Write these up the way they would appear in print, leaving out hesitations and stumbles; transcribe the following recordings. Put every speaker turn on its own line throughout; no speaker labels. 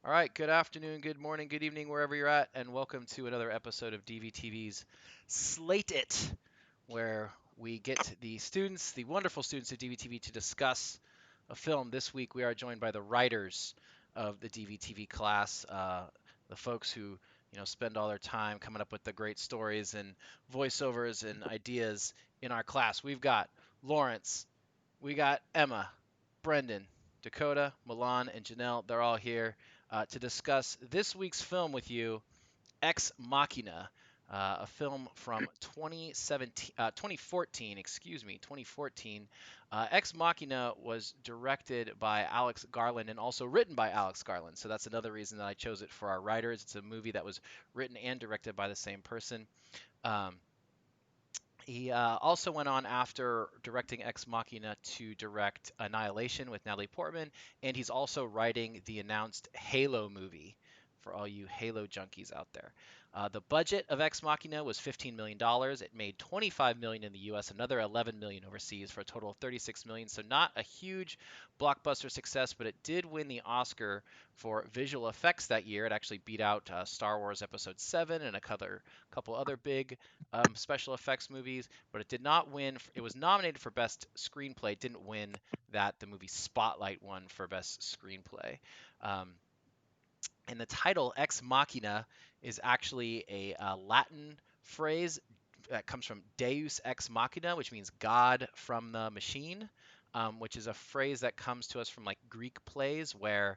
All right, good afternoon, good morning, good evening, wherever you're at, and welcome to another episode of DVTV's Slate It, where we get the students, the wonderful students at DVTV, to discuss a film. This week we are joined by the writers of the DVTV class, the folks who spend all their time coming up with the great stories and voiceovers and ideas in our class. We've got Lawrence, we got Emma, Brendan, Dakota, Milan, and Janelle. They're all here to discuss this week's film with you, Ex Machina, a film from 2014, excuse me, 2014. Ex Machina was directed by Alex Garland and also written by Alex Garland. So that's another reason that I chose it for our writers. It's a movie that was written and directed by the same person. Um, he also went on after directing Ex Machina to direct Annihilation with Natalie Portman, and he's also writing the announced Halo movie for all you Halo junkies out there. The budget of Ex Machina was $15 million. It made $25 million in the US, another $11 million overseas for a total of $36 million. So not a huge blockbuster success, but it did win the Oscar for visual effects that year. It actually beat out Star Wars Episode 7 and a couple other big special effects movies, but it did not win. It was nominated for Best Screenplay. It didn't win that. The movie Spotlight won for Best Screenplay. Um, and the title Ex Machina is actually a Latin phrase that comes from Deus ex machina, which means God from the machine, which is a phrase that comes to us from like Greek plays where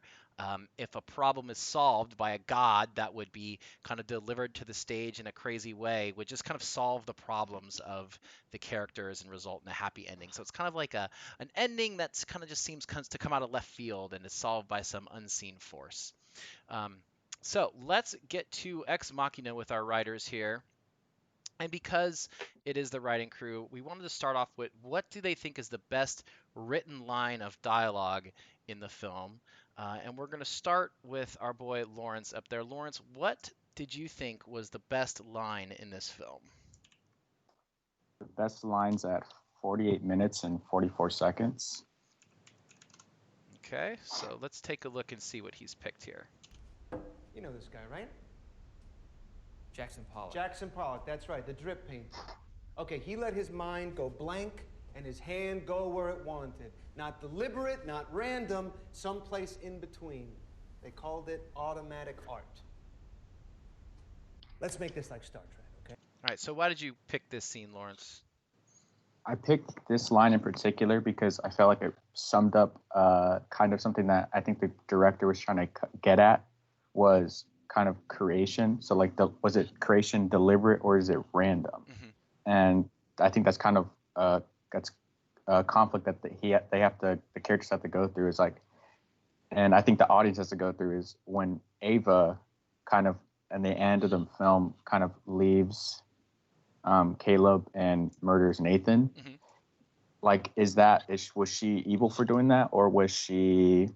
if a problem is solved by a god that would be kind of delivered to the stage in a crazy way, would just kind of solve the problems of the characters and result in a happy ending. So it's kind of like an ending that's kind of just seems to come out of left field and is solved by some unseen force. Um, so let's get to Ex Machina with our writers here. And because it is the writing crew, we wanted to start off with what do they think is the best written line of dialogue in the film? And we're going to start with our boy Lawrence up there. Lawrence, what did you think was the best line in this film?
The best lines at 48 minutes and 44 seconds.
Okay, so let's take a look and see what he's picked here.
You know this guy, right?
Jackson Pollock.
Jackson Pollock, that's right, the drip painter. Okay, he let his mind go blank and his hand go where it wanted. Not deliberate, not random, someplace in between. They called it automatic art. Let's make this like Star Trek, okay?
All right, so why did you pick this scene, Lawrence?
I picked this line in particular because I felt like it summed up kind of something that I think the director was trying to get at was kind of creation. So like, was it creation deliberate or is it random?
Mm-hmm.
And I think that's kind of that's a conflict that the characters have to go through is like, and I think the audience has to go through is when Ava kind of in the end of the film kind of leaves Caleb and murders Nathan.
Mm-hmm.
Like, was she evil for doing that, or was she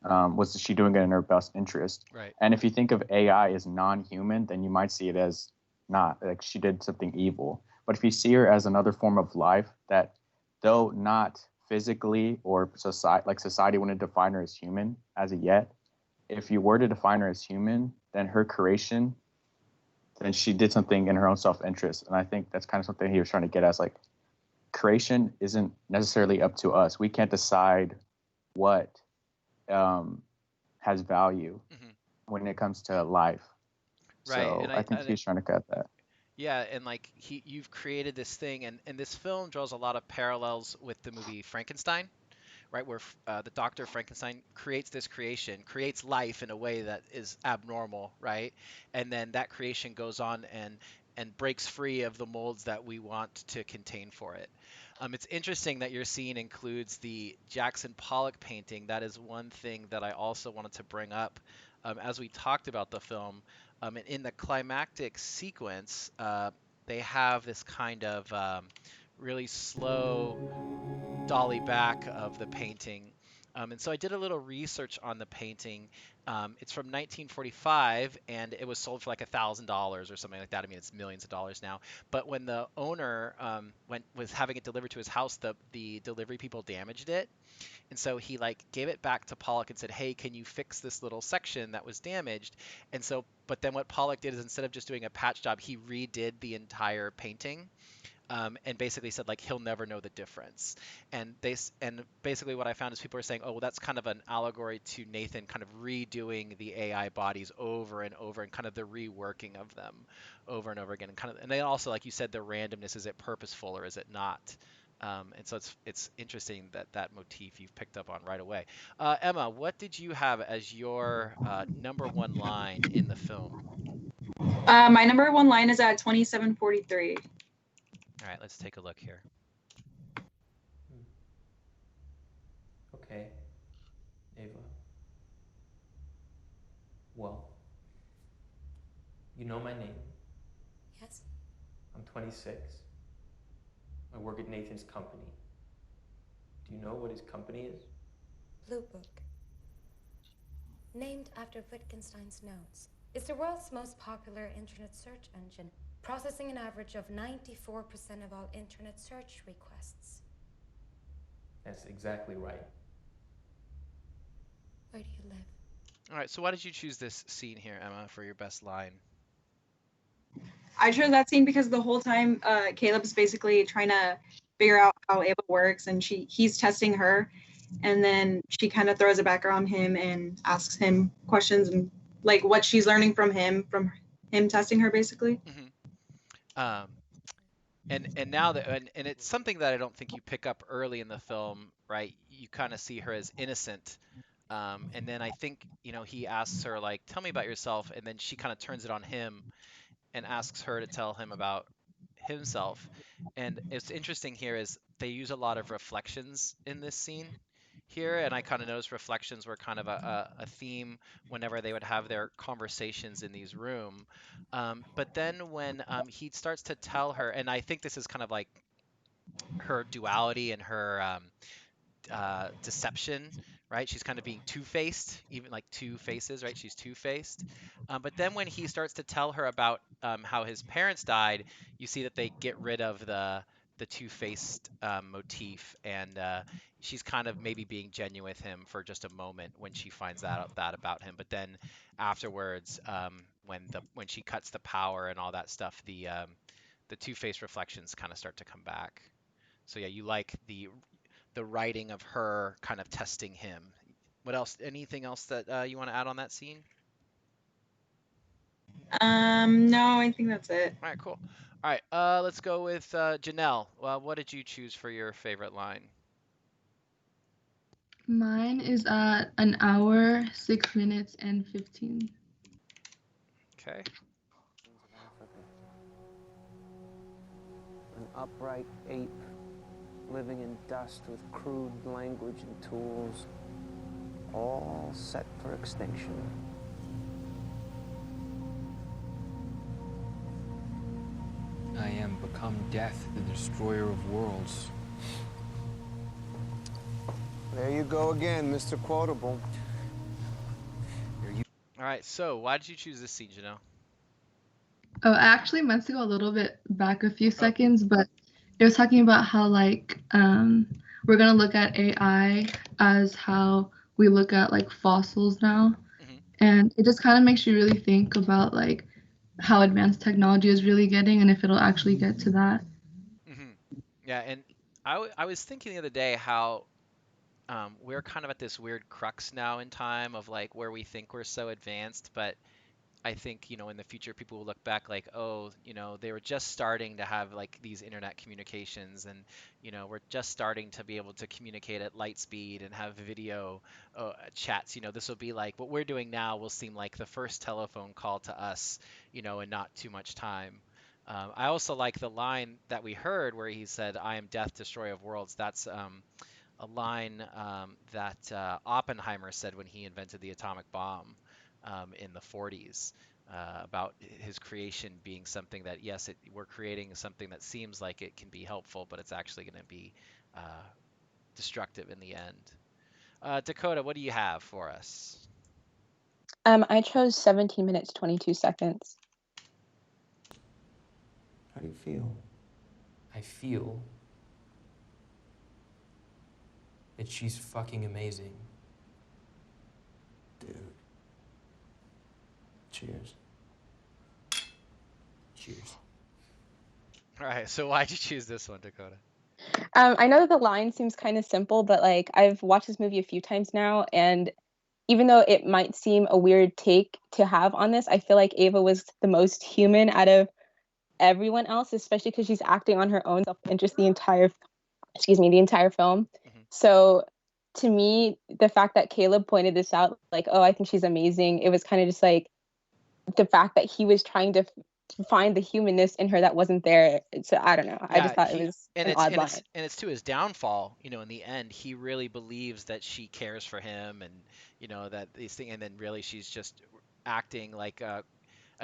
doing it in her best interest?
Right.
And if you think of AI as non-human, then you might see it as not like she did something evil. But if you see her as another form of life that, though not physically or society wouldn't define her as human as of yet, if you were to define her as human, then her creation, then she did something in her own self-interest. And I think that's kind of something he was trying to get at. Like, creation isn't necessarily up to us. We can't decide what has value when it comes to life.
Right.
So
And
I think he was trying to get that.
Yeah, and like you've created this thing, and this film draws a lot of parallels with the movie Frankenstein, right? Where the Doctor Frankenstein creates this creation, creates life in a way that is abnormal, right? And then that creation goes on and breaks free of the molds that we want to contain for it. It's interesting that your scene includes the Jackson Pollock painting. That is one thing that I also wanted to bring up as we talked about the film. In the climactic sequence, they have this kind of really slow dolly back of the painting, And so I did a little research on the painting. It's from 1945, and it was sold for like $1,000 or something like that. I mean, it's millions of dollars now. But when the owner was having it delivered to his house, the delivery people damaged it, and so he like gave it back to Pollock and said, "Hey, can you fix this little section that was damaged?" And so, but then what Pollock did is instead of just doing a patch job, he redid the entire painting, and basically said like he'll never know the difference. And basically what I found is people are saying, oh, well, that's kind of an allegory to Nathan kind of redoing the AI bodies over and over, and kind of the reworking of them over and over again, and kind of, and then also like you said, the randomness, is it purposeful or is it not? And so it's interesting that that motif you've picked up on right away. Emma, what did you have as your number one line in the film?
My number one line is at 2743.
All right, let's take a look here.
Okay, Ava. Well, you know my name.
Yes?
I'm 26. I work at Nathan's company. Do you know what his company is?
Blue Book. Named after Wittgenstein's notes. It's the world's most popular internet search engine, processing an average of 94% of all internet search requests.
That's exactly right.
Where do you live?
All right, so why did you choose this scene here, Emma, for your best line?
I chose that scene because the whole time Caleb's basically trying to figure out how Ava works, and he's testing her, and then she kind of throws it back on him and asks him questions and like what she's learning from him testing her basically.
Um, and now that and it's something that I don't think you pick up early in the film, right? You kind of see her as innocent, and then I think he asks her like, "Tell me about yourself," and then she kind of turns it on him and asks her to tell him about himself. And it's interesting here is they use a lot of reflections in this scene here, and I kind of noticed reflections were kind of a theme whenever they would have their conversations in these room. But then when he starts to tell her, and I think this is kind of like her duality and her deception, right? She's kind of being two-faced, even like two faces, right? She's two-faced. But then when he starts to tell her about how his parents died, you see that they get rid of the two-faced motif, and she's kind of maybe being genuine with him for just a moment when she finds out that about him. But then afterwards, when she cuts the power and all that stuff, the two-faced reflections kind of start to come back. So yeah, you like the writing of her kind of testing him. What else? Anything else that you want to add on that scene?
No, I think that's it.
All right, cool. All right, let's go with Janelle. What did you choose for your favorite line?
Mine is at 1 hour, 6 minutes, and 15.
Okay.
Of Africa. An upright ape living in dust with crude language and tools, all set for extinction.
I am become death, the destroyer of worlds.
There you go again, Mr. Quotable.
All right, so why did you choose this scene, Janelle?
Oh, I actually meant to go a little bit back a few seconds, but it was talking about how like we're gonna look at AI as how we look at like fossils now, and it just kind of makes you really think about like how advanced technology is really getting and if it'll actually get to that.
Yeah, and I was thinking the other day how we're kind of at this weird crux now in time of like where we think we're so advanced, but I think, in the future people will look back like, oh, they were just starting to have like these internet communications, and, we're just starting to be able to communicate at light speed and have video chats. This will be like what we're doing now will seem like the first telephone call to us, in not too much time. I also like the line that we heard where he said, "I am death, destroyer of worlds." That's a line that Oppenheimer said when he invented the atomic bomb in the 40s, about his creation being something that, yes, we're creating something that seems like it can be helpful, but it's actually going to be uh, destructive in the end. Dakota, what do you have for us?
I chose 17 minutes 22 seconds.
How do you feel?
I feel that she's fucking amazing.
Dude. Cheers.
Cheers.
All right, so why'd you choose this one, Dakota?
I know that the line seems kind of simple, but like I've watched this movie a few times now, and even though it might seem a weird take to have on this, I feel like Ava was the most human out of everyone else, especially because she's acting on her own self-interest the entire film.
Mhm.
So to me, the fact that Caleb pointed this out, like, oh, I think she's amazing, it was kind of just like the fact that he was trying to find the humanness in her that wasn't there. So I don't know. I just
Yeah,
thought it was
and
an
it's
odd
and
line.
it's to his downfall. In the end, he really believes that she cares for him, and that these things, and then really she's just acting like a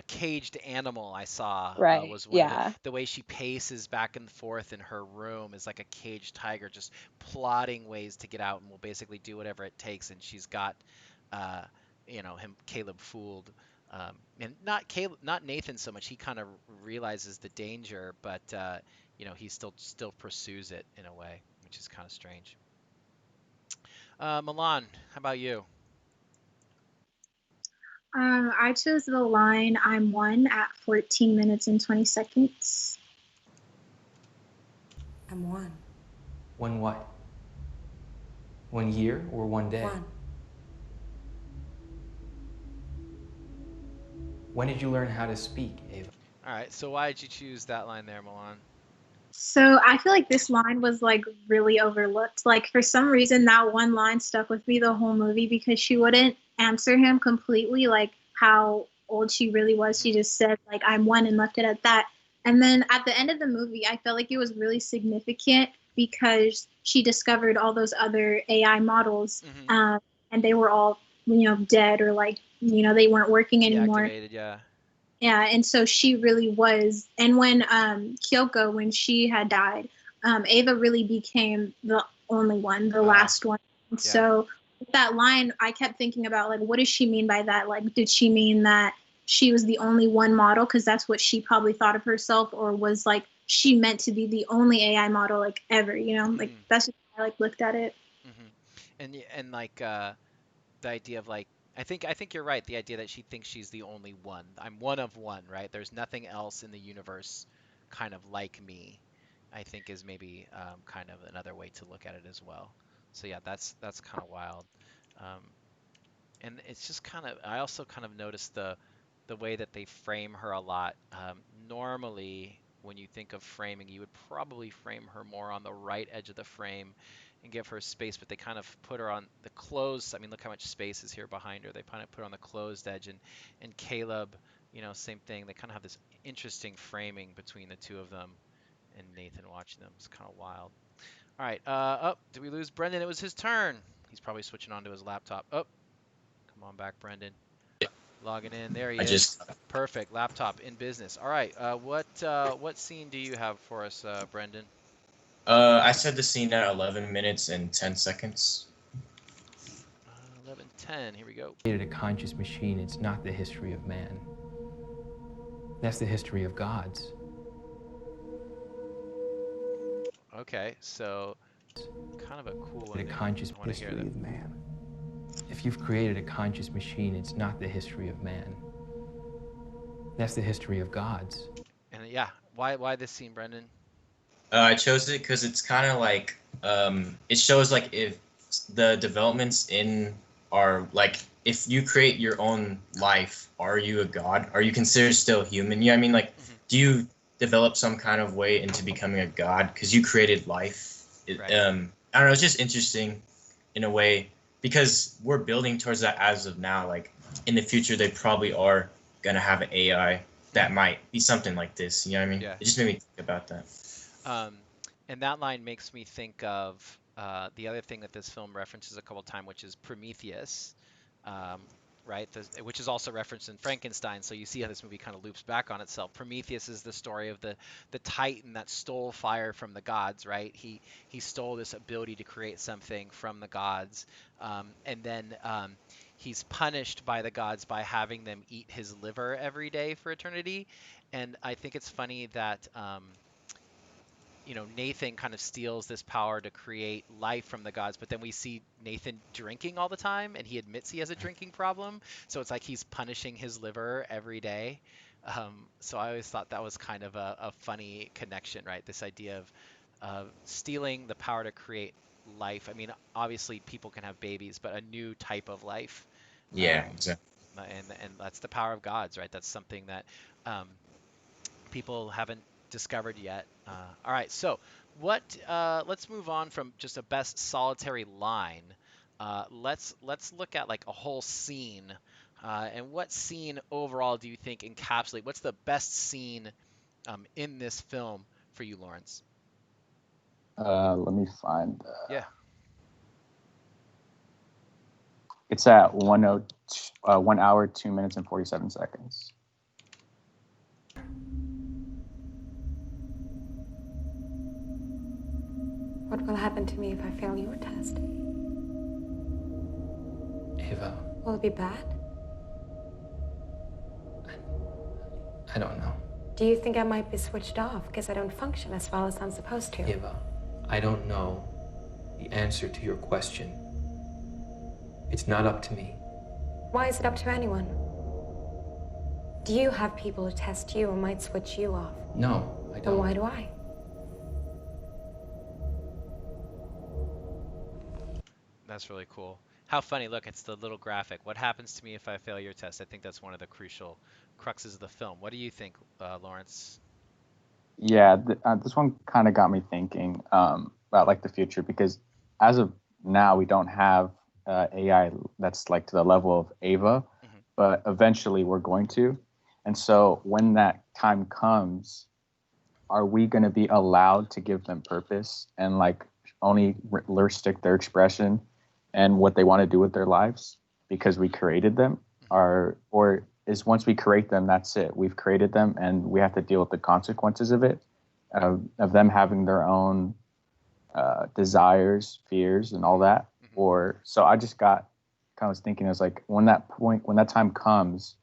caged animal. I saw
Right.
was one of
Yeah.
the way she paces back and forth in her room is like a caged tiger, just plotting ways to get out, and will basically do whatever it takes. And she's got, uh, Caleb fooled. And not Caleb, not Nathan so much. He kind of realizes the danger, but he still pursues it in a way, which is kind of strange. Milan, how about you?
I chose the line "I'm one" at 14 minutes and 20 seconds.
I'm one.
One what? 1 year or 1 day?
One.
When did you learn how to speak, Ava?
All right, so why did you choose that line there, Milan?
So I feel like this line was like really overlooked. Like for some reason, that one line stuck with me the whole movie because she wouldn't answer him completely, like how old she really was. She just said like "I'm one" and left it at that. And then at the end of the movie, I felt like it was really significant because she discovered all those other AI models, and they were all dead or like they weren't working anymore.
Deactivated, yeah.
Yeah, and so she really was. And when Kyoko, when she had died, Ava really became the only one, the last one. And so with that line, I kept thinking about like, what does she mean by that? Like, did she mean that she was the only one model because that's what she probably thought of herself, or was like she meant to be the only AI model like ever? Like that's just how I like looked at it.
And like the idea of like I think you're right. The idea that she thinks she's the only one. I'm one of one, right? There's nothing else in the universe kind of like me. I think is maybe kind of another way to look at it as well. So yeah, that's kind of wild. Um, and it's just kind of I also kind of noticed the way that they frame her a lot. Normally, when you think of framing, you would probably frame her more on the right edge of the frame and give her space, but they kind of put her on the closed. I mean, look how much space is here behind her. They kind of put her on the closed edge, and Caleb, same thing. They kind of have this interesting framing between the two of them, and Nathan watching them. It's kind of wild. All right. Did we lose Brendan? It was his turn. He's probably switching onto his laptop. Come on back, Brendan. Logging in. There he is. Perfect. Laptop in business. All right. What scene do you have for us, Brendan?
I said the scene at 11 minutes and 10 seconds.
11:10. Here we go.
Created a conscious machine. It's not the history of man. That's the history of gods.
Okay, so kind of a cool one.
A conscious
history of man.
If you've created a conscious machine, it's not the history of man. That's the history of gods.
And yeah, why this scene, Brendan?
I chose it because it's kind of like it shows like if the developments in are like if you create your own life, are you a god? Are you considered still human? I mean, like, do you develop some kind of way into becoming a god because you created life?
Right.
I don't know. It's just interesting in a way because we're building towards that as of now. Like in the future, they probably are gonna have an AI that might be something like this. You know what I mean?
Yeah.
It just made me think about that.
And that line makes me think of the other thing that this film references a couple times, which is Prometheus. right? Which is also referenced in Frankenstein. So you see how this movie kind of loops back on itself. Prometheus is the story of the Titan that stole fire from the gods, right? He stole this ability to create something from the gods, and then he's punished by the gods by having them eat his liver every day for eternity. And I think it's funny that Nathan kind of steals this power to create life from the gods, but then we see Nathan drinking all the time, and he admits he has a drinking problem. So it's like he's punishing his liver every day. So I always thought that was kind of a funny connection, right? This idea of stealing the power to create life. I mean, obviously people can have babies, but a new type of life.
Yeah, exactly.
And that's the power of gods, right? That's something that people haven't discovered yet. All right, so let's move on from just a best solitary line. Let's look at like a whole scene. And what scene overall do you think encapsulate? What's the best scene in this film for you, Lawrence?
Let me find.
Yeah.
It's at 1 hour, 2 minutes, and 47 seconds.
What will happen to me if I fail your test?
Ava,
Will it be bad?
I don't know.
Do you think I might be switched off because I don't function as well as I'm supposed to?
Ava, I don't know the answer to your question. It's not up to me.
Why is it up to anyone? Do you have people who test you and might switch you off?
No, I
Then
don't.
why do I?
That's really cool. How funny. Look, it's the little graphic. What happens to me if I fail your test? I think that's one of the crucial cruxes of the film. What do you think, Lawrence?
Yeah, this one kind of got me thinking about like the future, because as of now we don't have AI that's like to the level of Ava, but eventually we're going to. And so when that time comes, are we going to be allowed to give them purpose and like only restrict their expression and what they want to do with their lives because we created them? Or is once we create them, that's it? We've created them and we have to deal with the consequences of it, of them having their own desires, fears, and all that. Or so I just got kind of was thinking, I was like, when that time comes,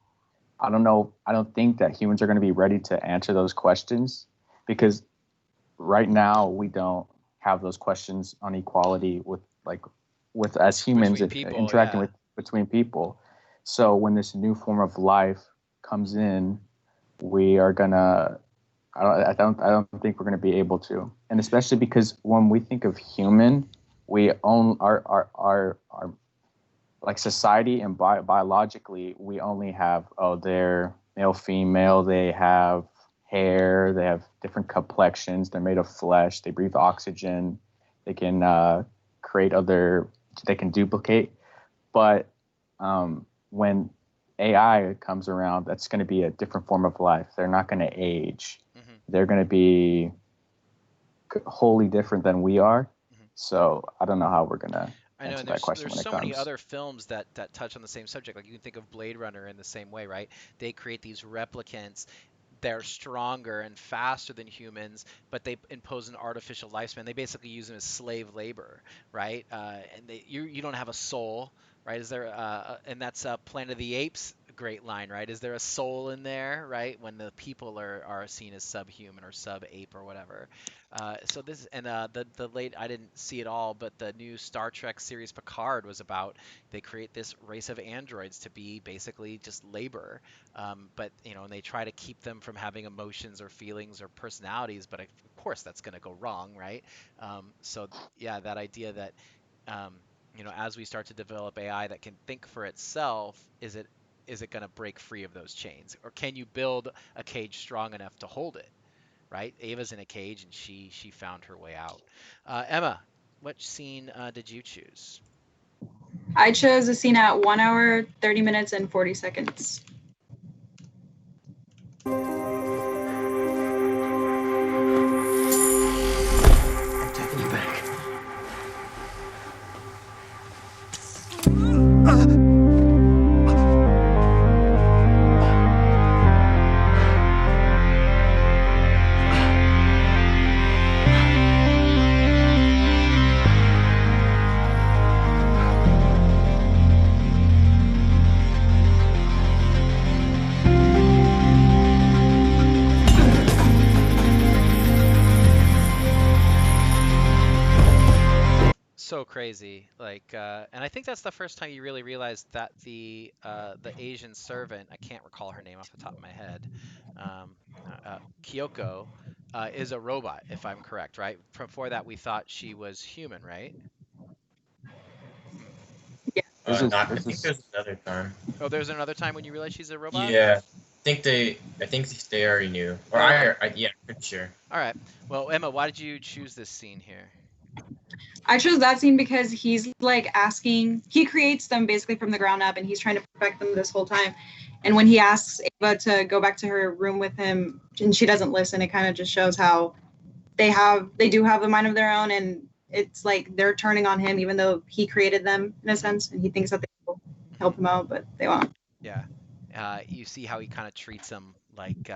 I don't know. I don't think that humans are going to be ready to answer those questions, because right now we don't have those questions on equality with as humans interacting with between people. So when this new form of life comes in, we are gonna. I don't think we're gonna be able to, and especially because when we think of human, we own our like society and biologically we only have they're male, female, they have hair, they have different complexions, they're made of flesh, they breathe oxygen, they can they can duplicate. But when AI comes around, that's going to be a different form of life. They're not going to age. They're going to be wholly different than we are. So I don't know how we're going to answer that question when it comes.
There's so many other films that touch on the same subject. Like you can think of Blade Runner in the same way, right? They create these replicants. They're stronger and faster than humans, but they impose an artificial lifespan. They basically use them as slave labor, right? And you don't have a soul, right? Is there and that's Planet of the Apes, great line, right? Is there a soul in there, right? When the people are seen as subhuman or sub-ape or whatever. So this and the late, I didn't see it all, but the new Star Trek series Picard was about, they create this race of androids to be basically just labor, but and they try to keep them from having emotions or feelings or personalities, but of course that's going to go wrong, right? So yeah, that idea that as we start to develop AI that can think for itself, is it going to break free of those chains, or can you build a cage strong enough to hold it? Right? Ava's in a cage and she found her way out. Emma, what scene did you choose?
I chose a scene at 1 hour, 30 minutes, and 40 seconds.
I'm taking you back.
crazy. Like, and I think that's the first time you really realized that the Asian servant, I can't recall her name off the top of my head, um, Kyoko, is a robot, if I'm correct, right? Before that, we thought she was human, right?
There's this,
Not. I
there's
think
this,
there's another time.
Oh, there's another time when you realize she's a robot?
Yeah. I think they already knew. Or
Okay.
yeah, pretty sure.
All right. Well, Emma, why did you choose this scene here?
I chose that scene because he's like asking, he creates them basically from the ground up and he's trying to perfect them this whole time. And when he asks Ava to go back to her room with him and she doesn't listen, it kind of just shows how they do have a mind of their own, and it's like they're turning on him even though he created them in a sense, and he thinks that they will help him out, but they won't.
Yeah. You see how he kind of treats them like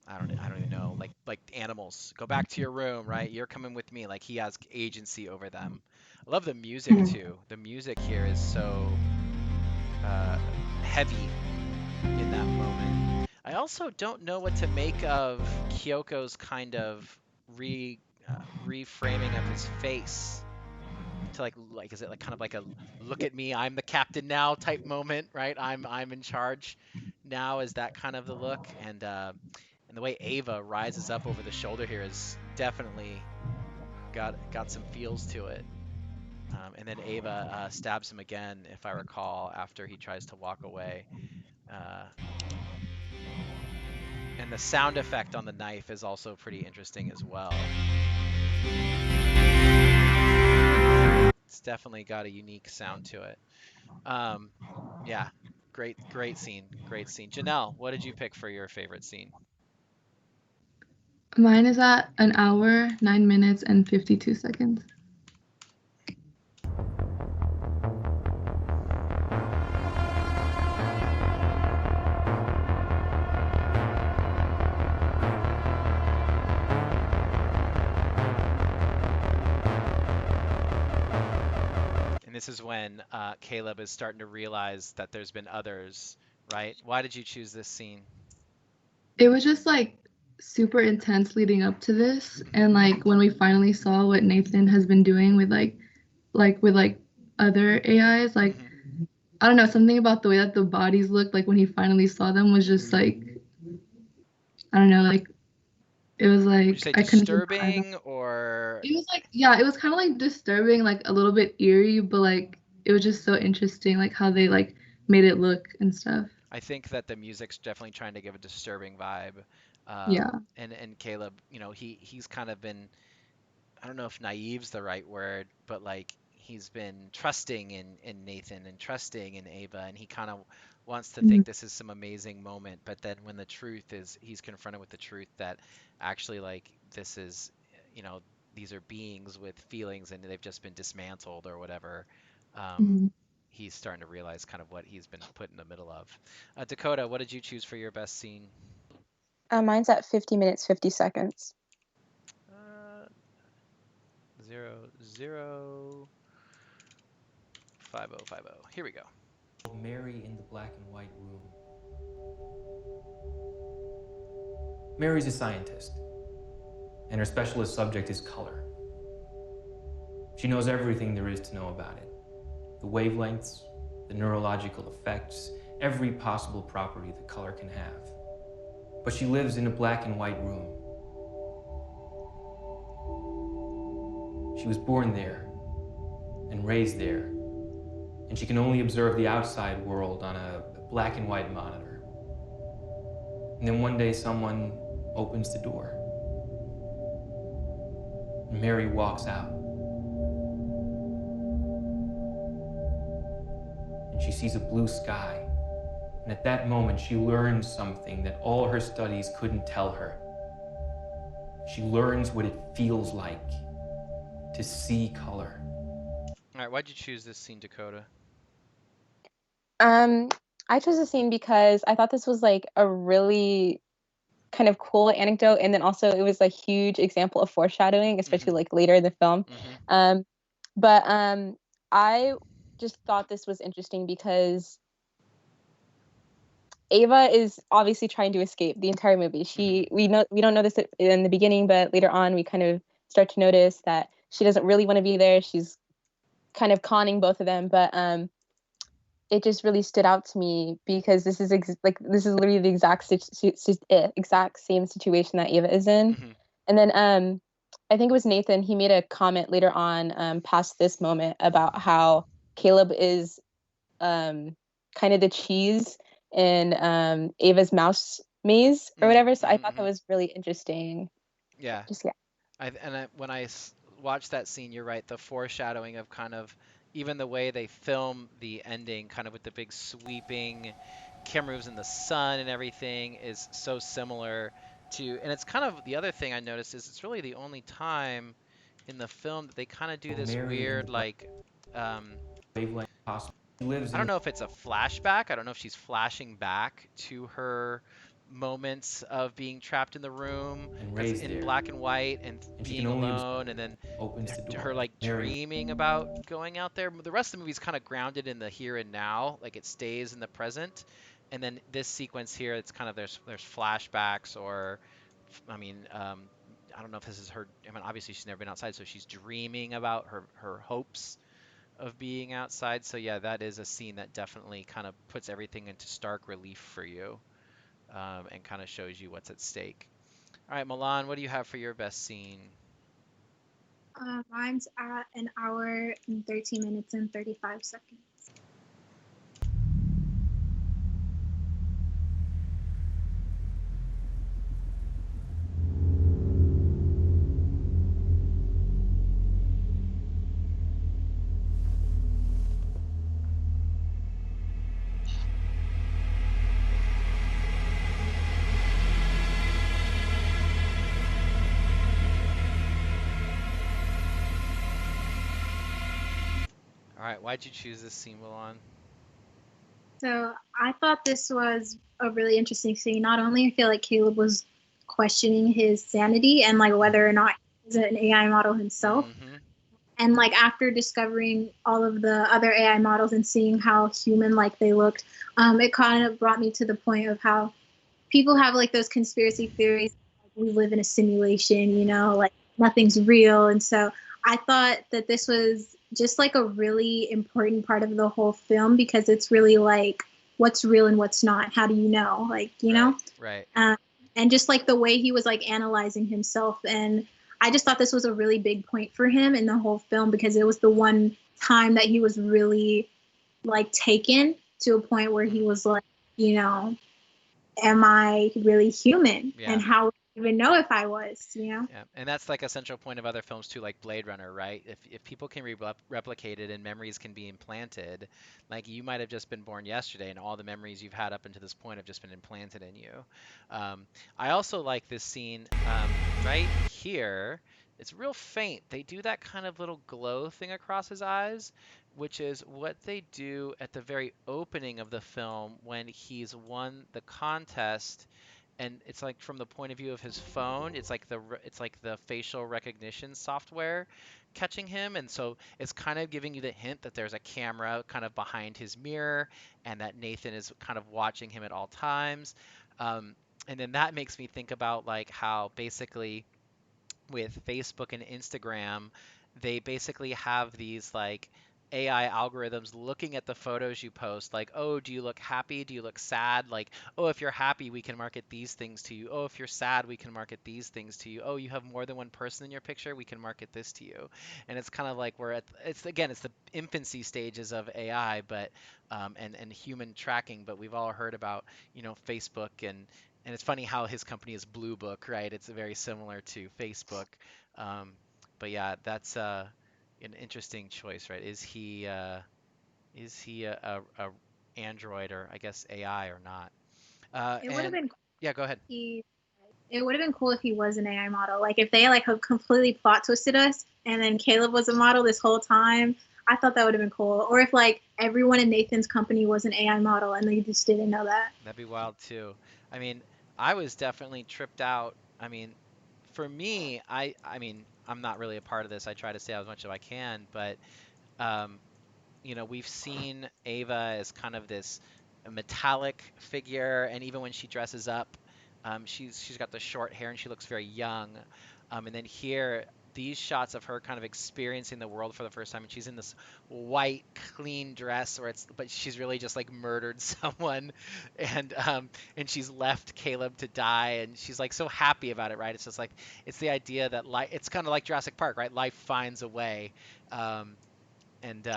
I don't even know, like animals. Go back to your room, right? You're coming with me. Like he has agency over them. I love the music too. The music here is so heavy in that moment. I also don't know what to make of Kyoko's kind of reframing of his face to like is it like kind of like a look at me, I'm the captain now type moment, right? I'm in charge now. Is that kind of the look? And the way Ava rises up over the shoulder here is definitely got some feels to it. And then Ava stabs him again, if I recall, after he tries to walk away. And the sound effect on the knife is also pretty interesting as well. It's definitely got a unique sound to it. Yeah, great scene, great scene. Janelle, what did you pick for your favorite scene?
Mine is at 1 hour, 9 minutes, and 52 seconds.
This is when Caleb is starting to realize that there's been others, right? Why did you choose this scene?
It was just like super intense leading up to this, and like when we finally saw what Nathan has been doing with like other AIs, like I don't know, something about the way that the bodies looked like when he finally saw them was just like, I don't know, like it was like,
would you say disturbing or?
It was like, yeah, it was kind of like disturbing, like a little bit eerie, but like it was just so interesting, like how they like made it look and stuff.
I think that the music's definitely trying to give a disturbing vibe.
Yeah.
And Caleb, you know, he's kind of been, I don't know if naive's the right word, but like he's been trusting in Nathan and trusting in Ava, and he kind of wants to think this is some amazing moment, but then when the truth is, he's confronted with the truth that actually like this is, you know, these are beings with feelings and they've just been dismantled or whatever. He's starting to realize kind of what he's been put in the middle of. Dakota, what did you choose for your best scene?
Mine's at 50 minutes, 50 seconds.
005050. Here we go.
Mary in the black and white room. Mary's a scientist, and her specialist subject is color. She knows everything there is to know about it. The wavelengths, the neurological effects, every possible property that color can have. But she lives in a black and white room. She was born there and raised there, and she can only observe the outside world on a black and white monitor. And then one day someone opens the door, and Mary walks out. And she sees a blue sky. And at that moment, she learns something that all her studies couldn't tell her. She learns what it feels like to see color.
All right, why'd you choose this scene, Dakota?
I chose the scene because I thought this was like a really kind of cool anecdote, and then also it was a huge example of foreshadowing, especially like later in the film. But I just thought this was interesting because Ava is obviously trying to escape the entire movie. We don't know this in the beginning, but later on we kind of start to notice that she doesn't really want to be there. She's kind of conning both of them, but it just really stood out to me because this is this is literally the exact same situation that Ava is in.
Mhm.
And then I think it was Nathan, he made a comment later on past this moment about how Caleb is kind of the cheese in Ava's mouse maze or whatever. So I thought that was really interesting.
Yeah.
Just yeah.
When I watched that scene, you're right. The foreshadowing of kind of even the way they film the ending, kind of with the big sweeping camera moves in the sun and everything, is so similar to. And it's kind of the other thing I noticed is it's really the only time in the film that they kind of do this
Mary in
weird
the
like.
wavelength hospital. She lives
I don't
in
know if it's a flashback. I don't know if she's flashing back to her moments of being trapped in the room
and
that's
raised
in
there,
black and white and
and she
being
can only
alone, and then
opens the door.
her like
Mary,
dreaming about going out there. The rest of the movie is kind of grounded in the here and now, like it stays in the present. And then this sequence here, it's kind of there's flashbacks or, I mean, I don't know if this is her. I mean, obviously she's never been outside, so she's dreaming about her hopes of being outside. So yeah, that is a scene that definitely kind of puts everything into stark relief for you, and kind of shows you what's at stake. All right, Milan, what do you have for your best scene?
Mine's at an hour and 13 minutes and 35 seconds.
All right, why'd you choose this scene, Milan?
So I thought this was a really interesting scene. Not only I feel like Caleb was questioning his sanity and like whether or not he's an AI model himself.
Mm-hmm.
And like after discovering all of the other AI models and seeing how human like they looked, it kind of brought me to the point of how people have like those conspiracy theories. Like, we live in a simulation, you know, like nothing's real. And so I thought that this was just like a really important part of the whole film because it's really like what's real and what's not. How do you know? Like, you know?
Right.
And just like the way he was like analyzing himself. And I just thought this was a really big point for him in the whole film because it was the one time that he was really like taken to a point where he was like, you know, am I really human?
Yeah.
And how would I even know if I was, you know?
Yeah, and that's like a central point of other films too, like Blade Runner, right? If people can be replicated and memories can be implanted, like you might have just been born yesterday, and all the memories you've had up until this point have just been implanted in you. I also like this scene right here. It's real faint. They do that kind of little glow thing across his eyes, which is what they do at the very opening of the film when he's won the contest, and it's like from the point of view of his phone, it's like the facial recognition software catching him, and so it's kind of giving you the hint that there's a camera kind of behind his mirror and that Nathan is kind of watching him at all times. And then that makes me think about like how basically with Facebook and Instagram, they basically have these like AI algorithms looking at the photos you post, like, oh, do you look happy? Do you look sad? Like, oh, if you're happy, we can market these things to you. Oh, if you're sad, we can market these things to you. Oh, you have more than one person in your picture, we can market this to you. And it's kind of like we're at, it's again, it's the infancy stages of AI, but and human tracking. But we've all heard about, Facebook and it's funny how his company is Blue Book, right? It's very similar to Facebook. Um, but yeah, that's an interesting choice, right? Is he a Android or I guess AI or not?
It would have
And
been
yeah, go ahead.
it would have been cool if he was an AI model. Like if they like have completely plot twisted us and then Caleb was a model this whole time. I thought that would have been cool. Or if like everyone in Nathan's company was an AI model and they just didn't know that.
That'd be wild too. I mean, I was definitely tripped out. I mean, for me, I mean, I'm not really a part of this. I try to stay out as much as I can, but um, we've seen Ava as kind of this metallic figure, and even when she dresses up, she's got the short hair and she looks very young. And then here, these shots of her kind of experiencing the world for the first time, and she's in this white clean dress but she's really just like murdered someone, and she's left Caleb to die, and she's like so happy about it, right? It's just like it's the idea that life, it's kind of like Jurassic Park, right? Life finds a way. And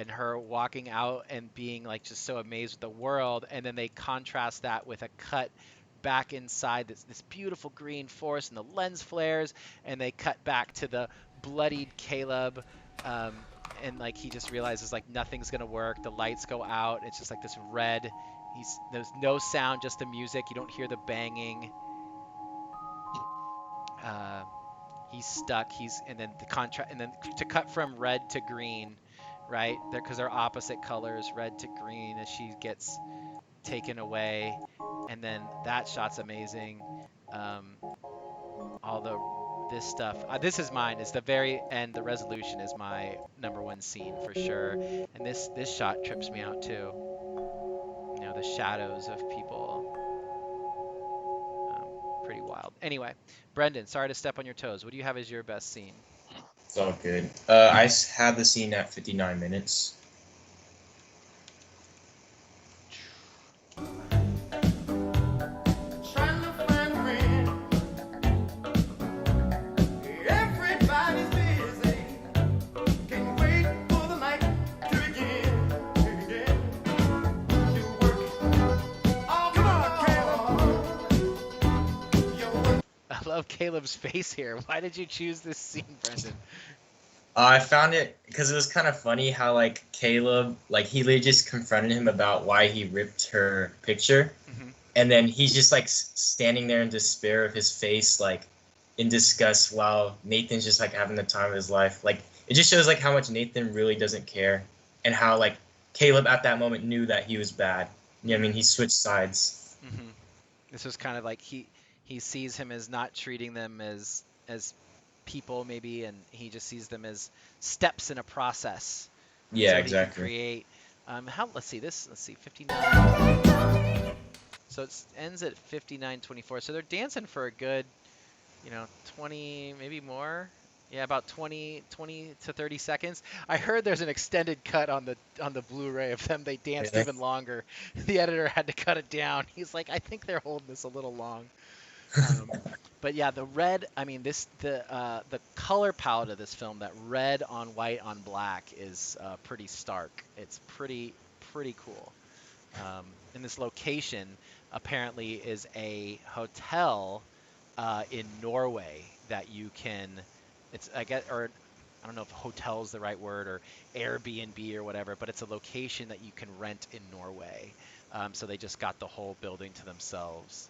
her walking out and being like just so amazed with the world, and then they contrast that with a cut back inside this beautiful green forest, and the lens flares, and they cut back to the bloodied Caleb, and like he just realizes like nothing's gonna work. The lights go out. It's just like this red. There's no sound, just the music. You don't hear the banging. Uh, he's stuck. And then the contrast, and then to cut from red to green, right? Because they're opposite colors, red to green, as she gets taken away, and then that shot's amazing. All this stuff. This is mine. It's the very end. The resolution is my number one scene for sure, and this shot trips me out too. You know, the shadows of people. Pretty wild. Anyway, Brendan, sorry to step on your toes. What do you have as your best scene?
It's all good. Had the scene at 59 minutes.
I love Caleb's face here. Why did you choose this scene, Brendan?
I found it because it was kind of funny how like Caleb, like he literally just confronted him about why he ripped her picture, and then he's just like standing there in despair of his face, like in disgust, while Nathan's just like having the time of his life. Like it just shows like how much Nathan really doesn't care, and how like Caleb at that moment knew that he was bad. You know what I mean? He switched sides.
This was kind of like he sees him as not treating them as people maybe, and he just sees them as steps in a process.
Yeah,
so
exactly.
He can create. Let's see, 59. So it ends at 59:24. So they're dancing for a good, 20, maybe more. Yeah, about 20 to 30 seconds. I heard there's an extended cut on the Blu-ray of them. They danced even longer. The editor had to cut it down. He's like, I think they're holding this a little long. But yeah, the red. I mean, the color palette of this film, that red on white on black, is pretty stark. It's pretty cool. And this location apparently is a hotel in Norway that you can. I don't know if hotel is the right word, or Airbnb or whatever, but it's a location that you can rent in Norway. So they just got the whole building to themselves.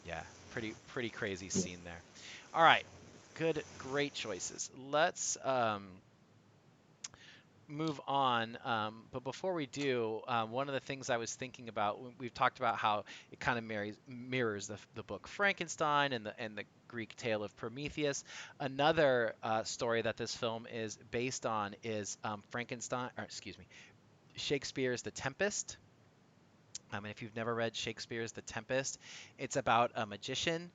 Yeah, pretty crazy scene there. All right, great choices. Let's move on. But before we do, one of the things I was thinking about, we've talked about how it kind of mirrors the book Frankenstein and the Greek tale of Prometheus. Another story that this film is based on is Shakespeare's The Tempest. And if you've never read Shakespeare's The Tempest, it's about a magician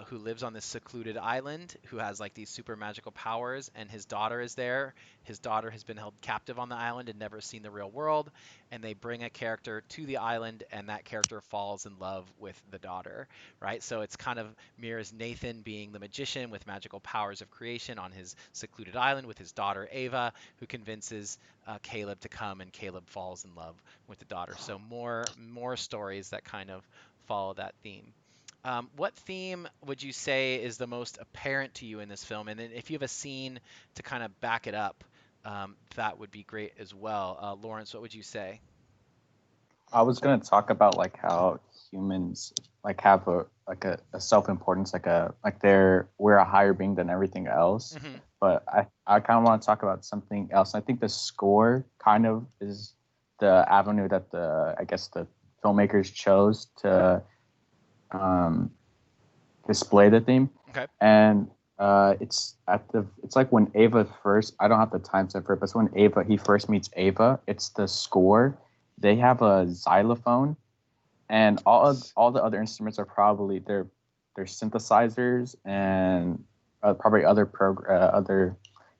who lives on this secluded island, who has like these super magical powers, and his daughter is there. His daughter has been held captive on the island and never seen the real world, and they bring a character to the island, and that character falls in love with the daughter, right? So it's kind of mirrors Nathan being the magician with magical powers of creation on his secluded island with his daughter Ava, who convinces Caleb to come, and Caleb falls in love with the daughter. So more stories that kind of follow that theme. What theme would you say is the most apparent to you in this film? And then if you have a scene to kind of back it up, that would be great as well. Lawrence, what would you say?
I was gonna talk about like how humans like have a self-importance, we're a higher being than everything else. But I kind of want to talk about something else. I think the score kind of is the avenue that the filmmakers chose to display the theme.
Okay.
And it's like when Ava first, I don't have the time set for it, but it's when he first meets Ava. It's the score. They have a xylophone, and all the other instruments are probably they're synthesizers and probably other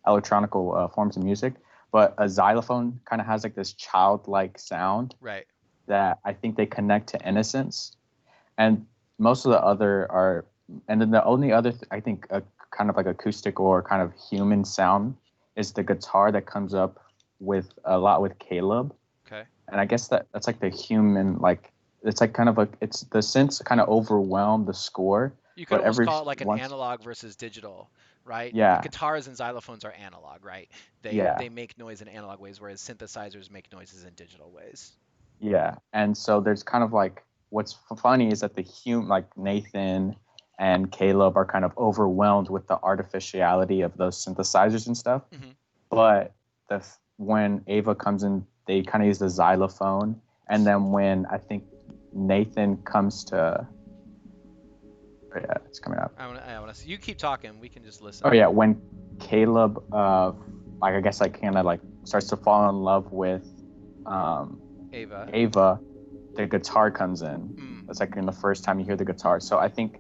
electronical forms of music, but a xylophone kind of has like this childlike sound
Right.
that I think they connect to innocence, and most of the other are, and then the only other I think a kind of like acoustic or kind of human sound is the guitar that comes up with a lot with Caleb.
Okay.
And I guess that's like the human, like it's like kind of like it's the synths kind of overwhelm the score,
You could
but
almost
every
call it like an
once,
analog versus digital, right?
yeah,
Guitars and xylophones are analog, right? They
yeah,
they make noise in analog ways, whereas synthesizers make noises in digital ways.
yeah. And so there's kind of like what's funny is that the like Nathan and Caleb are kind of overwhelmed with the artificiality of those synthesizers and stuff.
Hmm.
But when Ava comes in, they kind of use the xylophone, and then when I think Nathan comes to, oh yeah, it's coming up.
I want to see. You keep talking. We can just listen.
Oh yeah, when Caleb, like I guess like kind of like starts to fall in love with
Ava.
Ava, the guitar comes in.
Mm.
It's like in the first time you hear the guitar. So I think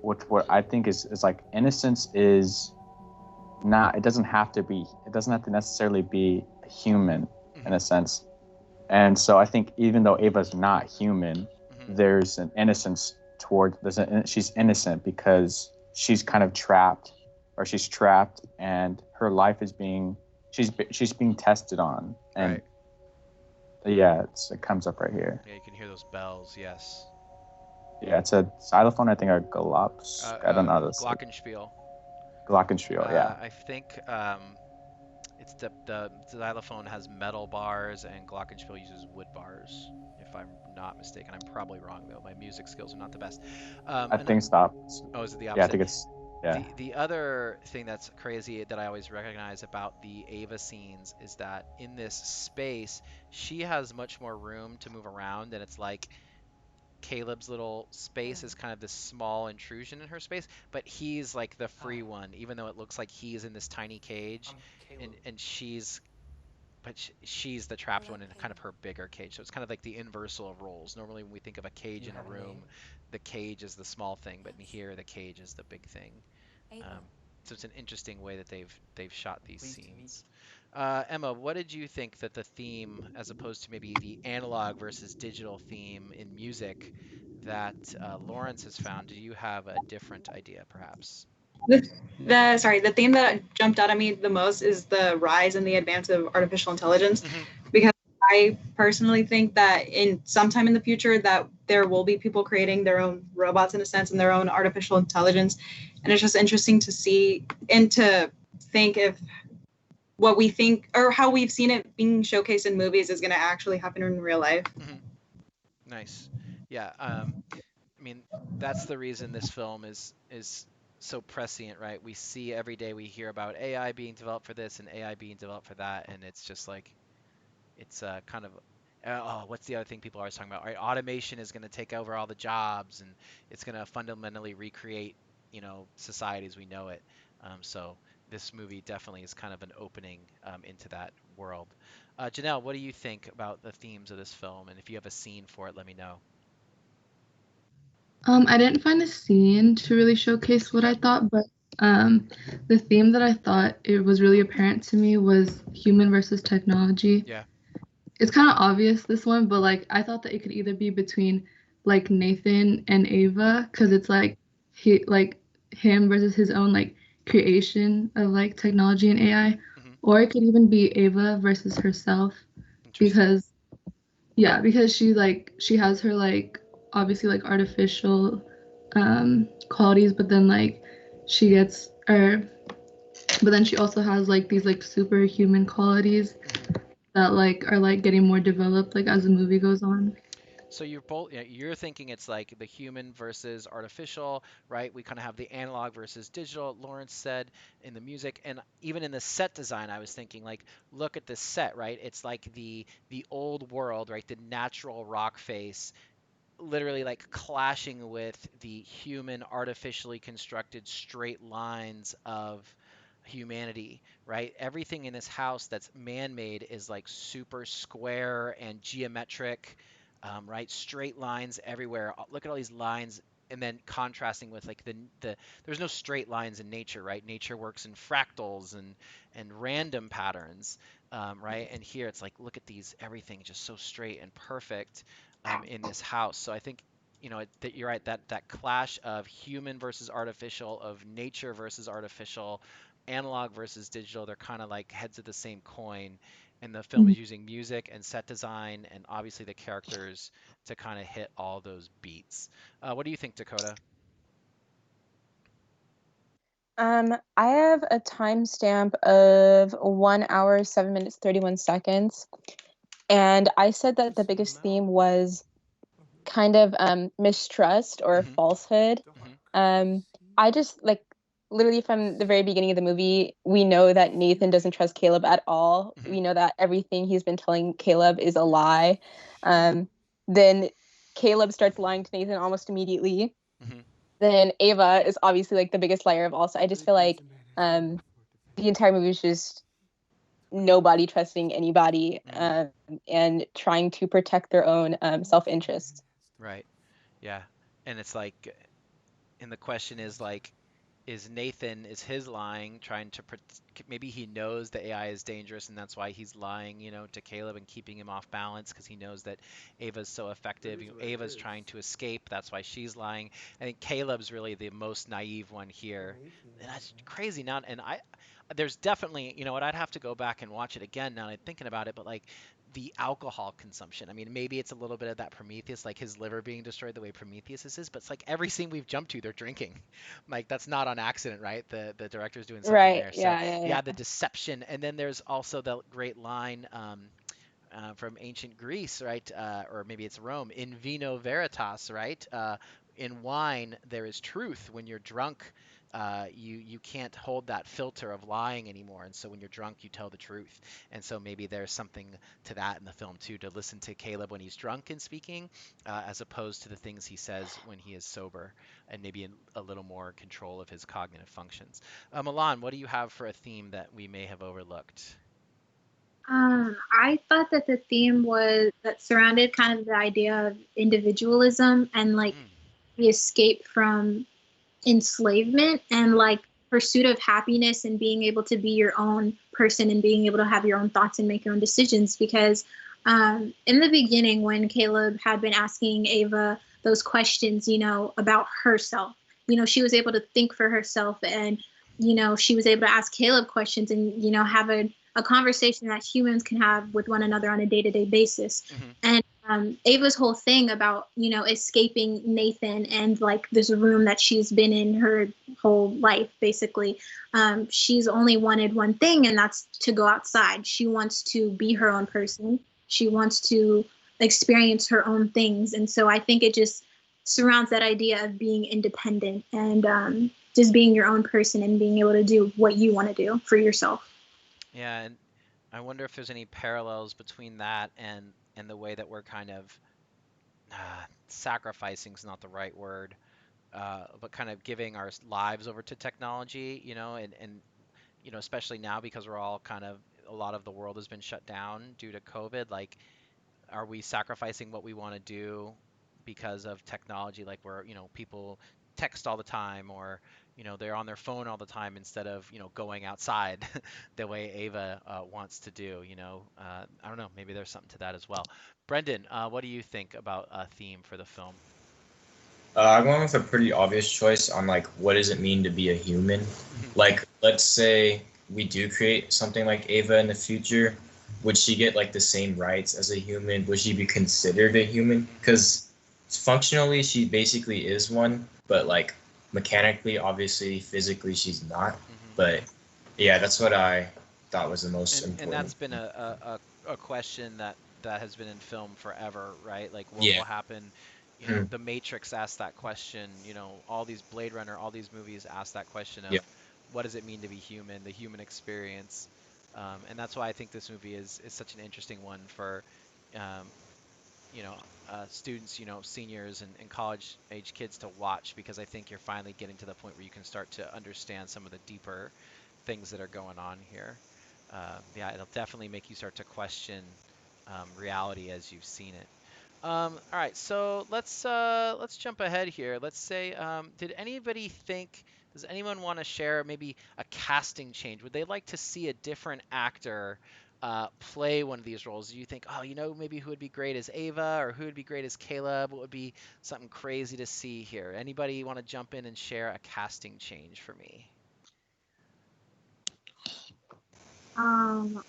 what I think is like innocence is not. It doesn't have to necessarily be human in a sense. And so I think even though Ava's not human, there's an innocence she's innocent because she's kind of trapped, or she's trapped, and her life is she's being tested on. And
Right.
yeah, it comes up right here.
Yeah, you can hear those bells. Yes.
Yeah, it's a xylophone, I think, or galops. I don't know this.
Glockenspiel.
Glockenspiel, yeah.
I think it's the xylophone has metal bars and glockenspiel uses wood bars, if I'm not mistaken. I'm probably wrong though. My music skills are not the best.
I think it's the opposite.
Oh, is it the
Yeah, I
opposite?
think it's, yeah.
The other thing that's crazy that I always recognize about the Ava scenes is that in this space, she has much more room to move around, and it's like Caleb's little space is kind of this small intrusion in her space, but he's like the free one, even though it looks like he's in this tiny cage, and she's the trapped one in kind of her bigger cage. So it's kind of like the inversal of roles. Normally, when we think of a cage in a room, the cage is the small thing, but in here, the cage is the big thing. So it's an interesting way that they've shot these scenes. Emma, what did you think that the theme, as opposed to maybe the analog versus digital theme in music that Lawrence has found, do you have a different idea, perhaps?
The theme that jumped out at me the most is the rise and the advance of artificial intelligence, because I personally think that in sometime in the future that there will be people creating their own robots in a sense and their own artificial intelligence, and it's just interesting to see and to think if what we think or how we've seen it being showcased in movies is going to actually happen in real life.
Nice. Yeah. I mean, that's the reason this film is so prescient, right? We see every day, we hear about AI being developed for this and AI being developed for that, and it's just like it's kind of what's the other thing people are always talking about? Right, automation is going to take over all the jobs, and it's going to fundamentally recreate, society as we know it. So this movie definitely is kind of an opening into that world. Janelle, what do you think about the themes of this film? And if you have a scene for it, let me know.
I didn't find a scene to really showcase what I thought, but the theme that I thought it was really apparent to me was human versus technology.
Yeah.
It's kind of obvious, this one, but like I thought that it could either be between like Nathan and Ava, because it's like him versus his own like creation of like technology and AI, or it could even be Ava versus herself, because she has her like obviously like artificial qualities, but then like she gets but then she also has like these like superhuman qualities that like are like getting more developed like as the movie goes on.
So you're thinking it's like the human versus artificial, right? We kind of have the analog versus digital, Lawrence said, in the music, and even in the set design, I was thinking like, look at this set, right? It's like the old world, right? The natural rock face, literally like clashing with the human artificially constructed straight lines of humanity, right? Everything in this house that's man-made is like super square and geometric, right? Straight lines everywhere. Look at all these lines and then contrasting with like the there's no straight lines in nature, right? Nature works in fractals and random patterns, right? And here it's like, look at these, everything just so straight and perfect in this house. So I think, that you're right, that clash of human versus artificial, of nature versus artificial, analog versus digital, they're kind of like heads of the same coin. And the film is using music and set design and obviously the characters to kind of hit all those beats. What do you think, Dakota?
I have a timestamp of 1 hour, 7 minutes, 31 seconds. And I said that the biggest theme was kind of mistrust or falsehood. I just like literally from the very beginning of the movie, we know that Nathan doesn't trust Caleb at all. We know that everything he's been telling Caleb is a lie. Then Caleb starts lying to Nathan almost immediately. Then Ava is obviously like the biggest liar of all. So I just feel like the entire movie is just nobody trusting anybody and trying to protect their own self-interest.
Right. Yeah. And it's like, and the question is like, is Nathan, is his lying trying to maybe he knows the AI is dangerous and that's why he's lying, to Caleb and keeping him off balance because he knows that Ava's so effective. Ava's trying to escape, that's why she's lying. I think Caleb's really the most naive one here. And that's crazy now. And there's definitely, what, I'd have to go back and watch it again now that I'm thinking about it, but like the alcohol consumption. I mean, maybe it's a little bit of that Prometheus, like his liver being destroyed the way Prometheus is, but it's like every scene we've jumped to, they're drinking. Like that's not on accident, right? The director's doing something
Right.
there. So
Yeah.
the deception, and then there's also the great line from ancient Greece, right? Or maybe it's Rome. In vino veritas, right? In wine there is truth. When you're drunk, you can't hold that filter of lying anymore, and so when you're drunk, you tell the truth. And so maybe there's something to that in the film too, to listen to Caleb when he's drunk and speaking, as opposed to the things he says when he is sober, and maybe in a little more control of his cognitive functions. Milan, what do you have for a theme that we may have overlooked?
I thought that the theme was that surrounded kind of the idea of individualism and like the escape from enslavement and like pursuit of happiness and being able to be your own person and being able to have your own thoughts and make your own decisions. Because in the beginning, when Caleb had been asking Ava those questions, about herself, she was able to think for herself and, she was able to ask Caleb questions and, have a conversation that humans can have with one another on a day-to-day basis. And Ava's whole thing about, escaping Nathan and like this room that she's been in her whole life, basically, she's only wanted one thing, and that's to go outside. She wants to be her own person. She wants to experience her own things. And so I think it just surrounds that idea of being independent and just being your own person and being able to do what you want to do for yourself.
Yeah, and I wonder if there's any parallels between that and the way that we're kind of sacrificing is not the right word, but kind of giving our lives over to technology, and especially now because we're all kind of, a lot of the world has been shut down due to COVID. Like, are we sacrificing what we want to do because of technology? Like, where people text all the time, or they're on their phone all the time instead of going outside the way Ava wants to do. I don't know, maybe there's something to that as well. Brendan, what do you think about a theme for the film?
I went with a pretty obvious choice on like what does it mean to be a human. Like, let's say we do create something like Ava in the future, would she get like the same rights as a human? Would she be considered a human? Because functionally she basically is one, but like mechanically, obviously, physically she's not. But yeah, that's what I thought was the most important.
And that's been a question that has been in film forever, right? Like, what
Yeah.
will happen? The Matrix asked that question. All these Blade Runner, all these movies ask that question of what does it mean to be human, the human experience. And that's why I think this movie is such an interesting one for, um, students, seniors and college age kids to watch, because I think you're finally getting to the point where you can start to understand some of the deeper things that are going on here. Yeah, it'll definitely make you start to question reality as you've seen it. All right, so let's jump ahead here. Let's say, did anybody think? Does anyone want to share maybe a casting change? Would they like to see a different actor play one of these roles? Do you think, oh, maybe who would be great as Ava, or who would be great as Caleb? What would be something crazy to see here? Anybody want to jump in and share a casting change for me?
I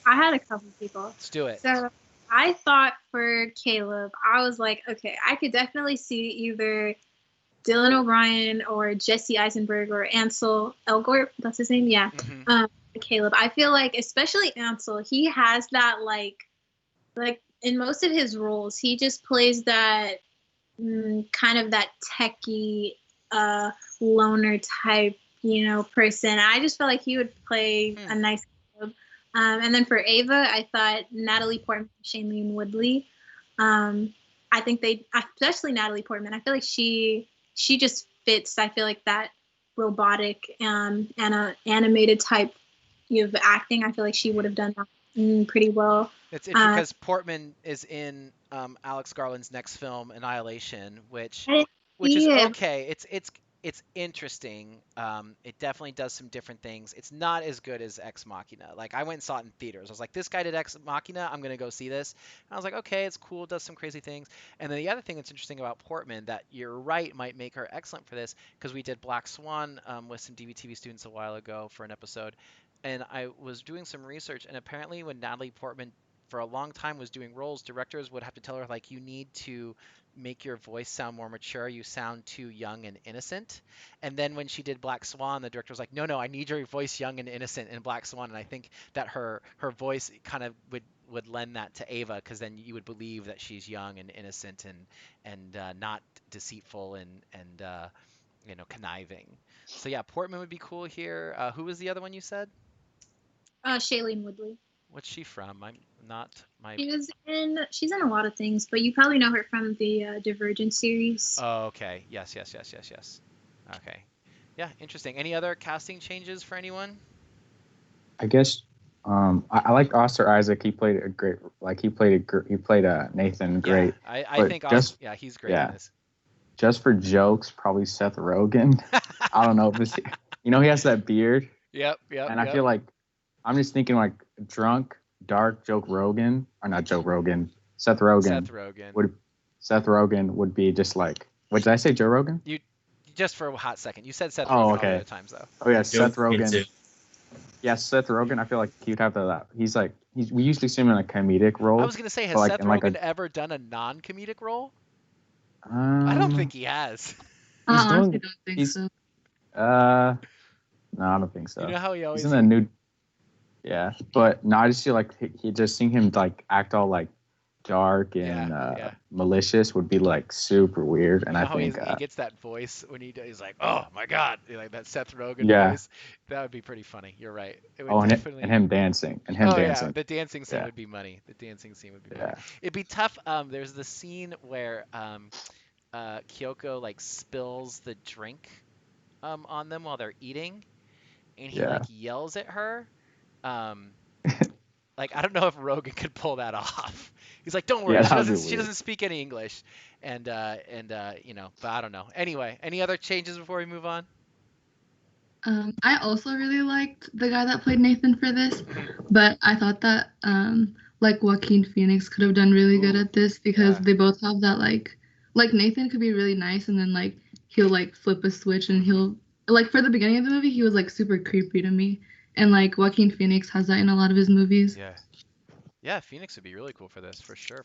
had a couple people.
Let's do it.
So I thought for Caleb, I was like, okay, I could definitely see either Dylan O'Brien or Jesse Eisenberg or Ansel Elgort. That's his name, yeah.
Mm-hmm.
Caleb. I feel like, especially Ansel, he has that like in most of his roles, he just plays that kind of that techie loner type, person. I just felt like he would play a nice Caleb. And then for Ava, I thought Natalie Portman, Shailene Woodley. I think especially Natalie Portman, I feel like she just fits. I feel like that robotic and animated type of acting. I feel like she would have done that pretty well.
It's interesting because Portman is in Alex Garland's next film, Annihilation, which is okay. It's interesting. It definitely does some different things. It's not as good as Ex Machina. Like, I went and saw it in theaters. I was like, this guy did Ex Machina. I'm gonna go see this. And I was like, okay, it's cool. It does some crazy things. And then the other thing that's interesting about Portman that you're right might make her excellent for this, because we did Black Swan with some DVTV students a while ago for an episode, and I was doing some research, and apparently when Natalie Portman for a long time was doing roles, directors would have to tell her, like, you need to make your voice sound more mature. You sound too young and innocent. And then when she did Black Swan, the director was like, no, I need your voice young and innocent in Black Swan. And I think that her voice kind of would lend that to Ava, because then you would believe that she's young and innocent and not deceitful and conniving. So yeah, Portman would be cool here. Who was the other one you said?
Shailene Woodley.
What's she from? I'm not my.
She's in a lot of things, but you probably know her from the Divergent series.
Oh, okay. Yes. Okay. Yeah, interesting. Any other casting changes for anyone?
I guess I liked Oscar Isaac. He played a great, he played Nathan great.
Yeah, I think Oscar, he's great in this.
Just for jokes, probably Seth Rogen. I don't know if it's, he has that beard.
Yep.
And I feel like I'm just thinking like drunk, dark Seth Rogen. Seth Rogen would be just like, what did I say, Joe Rogan?
You just for a hot second. You said Seth Rogen all the other times though.
Oh yeah, Seth Rogen. Yeah, Seth Rogen. I feel like he'd have that. We usually see him in a comedic role.
I was gonna say, has Seth Rogen ever done a non-comedic role? I don't think he has.
I don't think so.
No, I don't think so.
You know how he always.
He's in a new. Yeah, but no, I just feel like he just seeing him like act all like dark and malicious would be like super weird. And I think
he gets that voice when he's like, oh my god, like that Seth Rogen voice. That would be pretty funny. You're right. It would
definitely... and him dancing dancing.
Yeah, the dancing scene would be money. Money. It'd be tough. There's the scene where Kyoko like spills the drink on them while they're eating, and he like yells at her. Like, I don't know if Rogan could pull that off. He's like, don't worry, she doesn't speak any English, and but I don't know. Anyway, any other changes before we move on?
I also really liked the guy that played Nathan for this, but I thought that like Joaquin Phoenix could have done really good at this, because they both have that like Nathan could be really nice, and then like he'll like flip a switch, and he'll like, for the beginning of the movie he was like super creepy to me. And like Joaquin Phoenix has that in a lot of his movies.
Yeah, Phoenix would be really cool for this, for sure.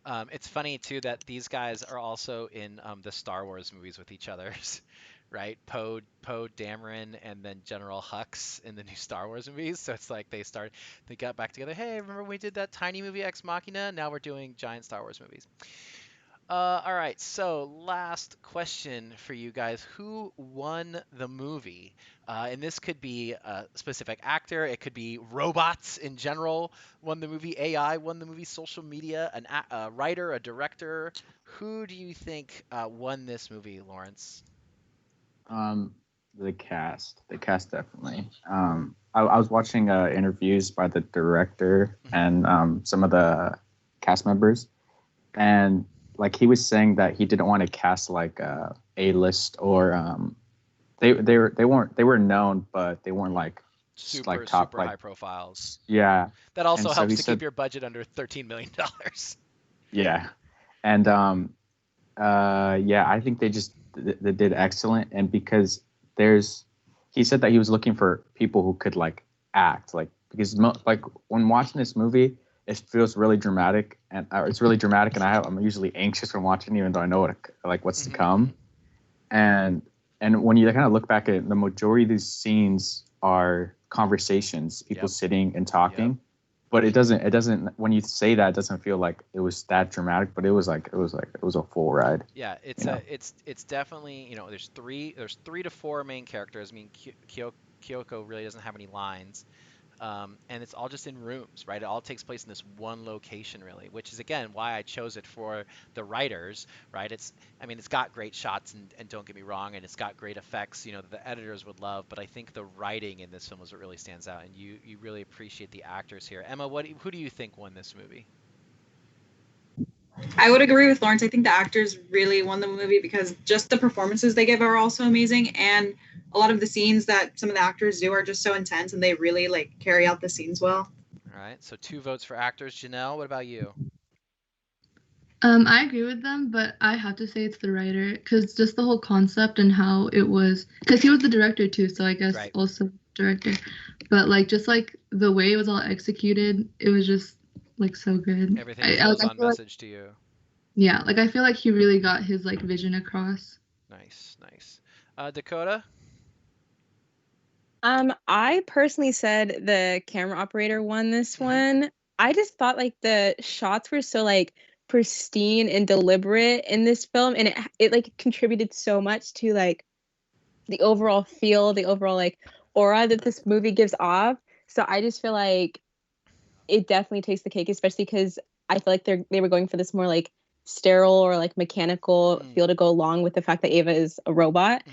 It's funny too that these guys are also in the Star Wars movies with each other, right? Poe Dameron and then General Hux in the new Star Wars movies. So it's like they got back together. Hey, remember we did that tiny movie Ex Machina? Now we're doing giant Star Wars movies. All right, so last question for you guys. Who won the movie? And this could be a specific actor. It could be robots in general won the movie. AI won the movie. Social media, a writer, a director. Who do you think won this movie, Lawrence?
The cast. The cast definitely. I was watching interviews by the director and some of the cast members. and like he was saying that he didn't want to cast like a list or they were known, but they weren't like just like top
Super
like
high profiles.
yeah.
That
And
also
so
helps
he
to keep
said
your budget under $13 million.
yeah, and yeah, I think they did excellent, and because there's he said that he was looking for people who could like act like because like when watching this movie it feels really dramatic and it's really dramatic and I'm usually anxious when watching even though I know what's to come and when you kind of look back at it, the majority of these scenes are conversations, people
Yep.
sitting and talking. Yep. But it doesn't when you say that it doesn't feel like it was that dramatic, but it was a full ride.
Yeah, it's definitely, there's three to four main characters. I mean, Kyoko really doesn't have any lines. And it's all just in rooms, right? It all takes place in this one location, really, which is again why I chose it for the writers, right? I mean, it's got great shots, and don't get me wrong, and it's got great effects, that the editors would love. But I think the writing in this film is what really stands out, and you really appreciate the actors here. Emma, who do you think won this movie?
I would agree with Lawrence. I think the actors really won the movie because just the performances they give are also amazing, and a lot of the scenes that some of the actors do are just so intense, and they really like carry out the scenes well.
All right, so 2 votes for actors. Janelle, what about you?
I agree with them, but I have to say it's the writer because just the whole concept and how it was, because he was the director too, so I guess
Right.
also director. But like just like the way it was all executed, it was just like so good.
Everything feels on message to you.
Yeah, like I feel like he really got his like vision across.
Nice. Dakota?
I personally said the camera operator won this one. I just thought like the shots were so like pristine and deliberate in this film, and it like contributed so much to like the overall feel, the overall like aura that this movie gives off. So I just feel like it definitely takes the cake, especially because I feel like they were going for this more like sterile or like mechanical feel to go along with the fact that Ava is a robot.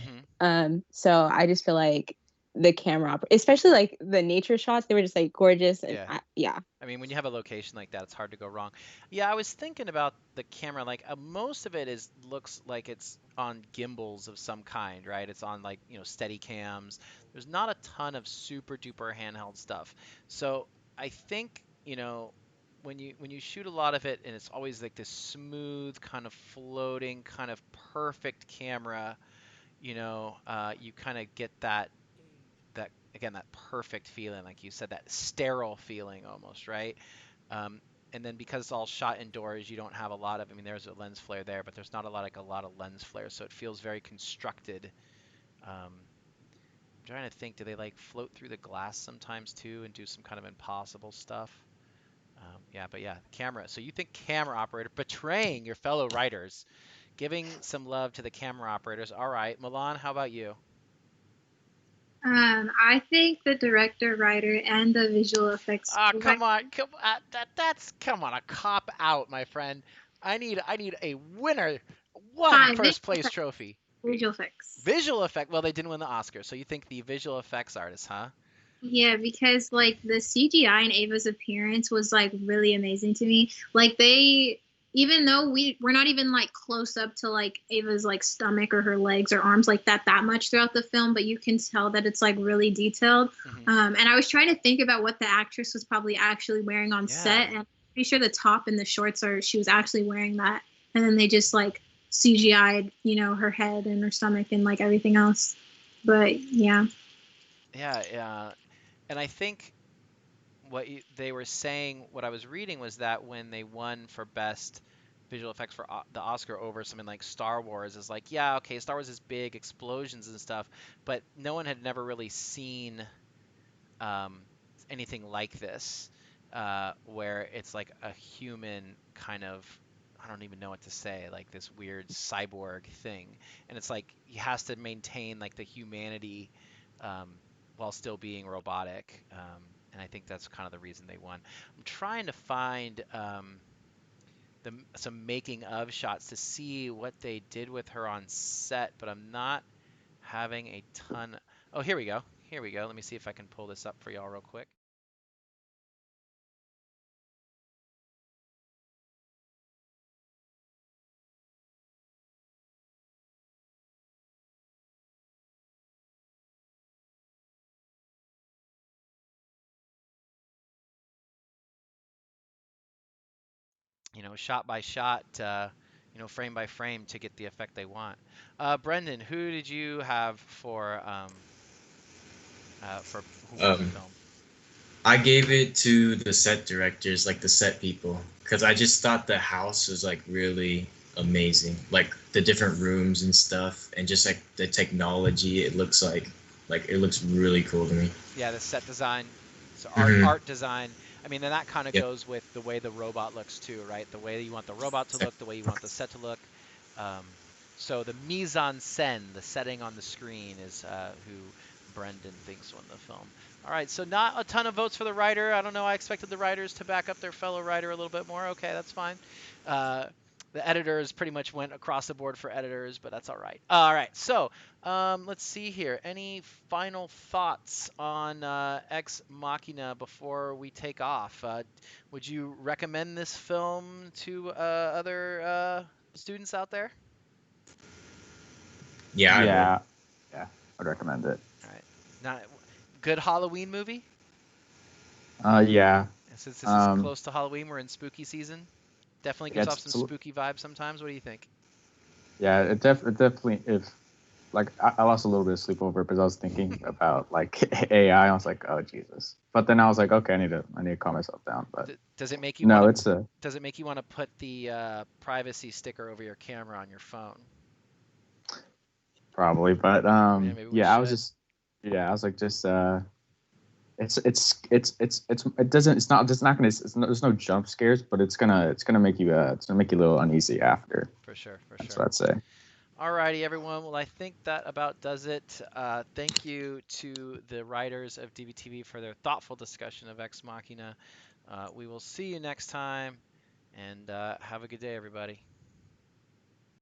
So I just feel like the camera, especially like the nature shots, they were just like gorgeous and yeah.
I mean, when you have a location like that, it's hard to go wrong. Yeah, I was thinking about the camera. Like most of it looks like it's on gimbals of some kind, right? It's on like steady cams. There's not a ton of super duper handheld stuff. So I think when you shoot a lot of it and it's always like this smooth kind of floating kind of perfect camera, you kind of get that again that perfect feeling, like you said, that sterile feeling almost, right? And then because it's all shot indoors, you don't have a lot of. I mean, there's a lens flare there, but there's not a lot of lens flare, so it feels very constructed. I'm trying to think, do they like float through the glass sometimes too and do some kind of impossible stuff? But camera. So you think camera operator betraying your fellow writers, giving some love to the camera operators. All right, Milan, how about you?
I think the director, writer, and the visual effects.
Come on, come on, a cop out, my friend. I need a winner, first place trophy.
Visual effects.
Visual effect. Well, they didn't win the Oscar, so you think the visual effects artist, huh?
Yeah, because like the CGI in Ava's appearance was like really amazing to me. Like even though we're not even like close up to like Ava's like stomach or her legs or arms like that much throughout the film, but you can tell that it's like really detailed. And I was trying to think about what the actress was probably actually wearing on set, and I'm pretty sure the top and the shorts she was actually wearing that, and then they just like CGI'd her head and her stomach and like everything else. But yeah.
Yeah. And I think they were saying, what I was reading was that when they won for best visual effects for the Oscar over something like Star Wars, is like, yeah, okay, Star Wars is big, explosions and stuff, but no one had never really seen anything like this, where it's like a human kind of, I don't even know what to say, like this weird cyborg thing, and it's like he has to maintain like the humanity while still being robotic, and I think that's kind of the reason they won. I'm trying to find some making of shots to see what they did with her on set, but I'm not having a ton. Oh, here we go. Let me see if I can pull this up for y'all real quick. shot by shot, frame by frame to get the effect they want. Brendan, who did you have for who won the
Um,
film?
I gave it to the set directors, like the set people, because I just thought the house was like really amazing, like the different rooms and stuff, and just like the technology. It looks like it looks really cool to me.
Yeah, the set design, so
Hmm.
art design. I mean, and that kind of
Yep.
goes with the way the robot looks too, right? The way you want the robot to look, the way you want the set to look. Um, so the mise en scène, the setting on the screen, is who Brendan thinks won the film. All right, so not a ton of votes for the writer. I don't know. I expected the writers to back up their fellow writer a little bit more. Okay, that's fine. Uh, the editors pretty much went across the board for editors, but that's all right. All right, so let's see here. Any final thoughts on Ex Machina before we take off? Would you recommend this film to other students out there?
Yeah, I would.
Yeah, yeah, I'd recommend it.
All right. Not good Halloween movie.
Yeah.
And since this is
Um,
close to Halloween, we're in spooky season. Definitely
yeah,
gives off some spooky vibes sometimes. What do you think?
yeah, it definitely if like I lost a little bit of sleep over it because I was thinking about like AI. I was like, oh Jesus. But then I was like, okay, I need to calm myself down. But
Does it make you want
no,
to?
it's a
Does it make you want to put the privacy sticker over your camera on your phone?
probably. But
Yeah, maybe we
yeah, I was
should.
just yeah, I was like just it doesn't it's not gonna there's no jump scares, but it's gonna make you it's gonna make you a little uneasy after.
For sure, for
That's
sure.
what I'd say.
Alrighty, everyone. Well, I think that about does it. Thank you to the writers of DVTV for their thoughtful discussion of Ex Machina. We will see you next time, and have a good day, everybody.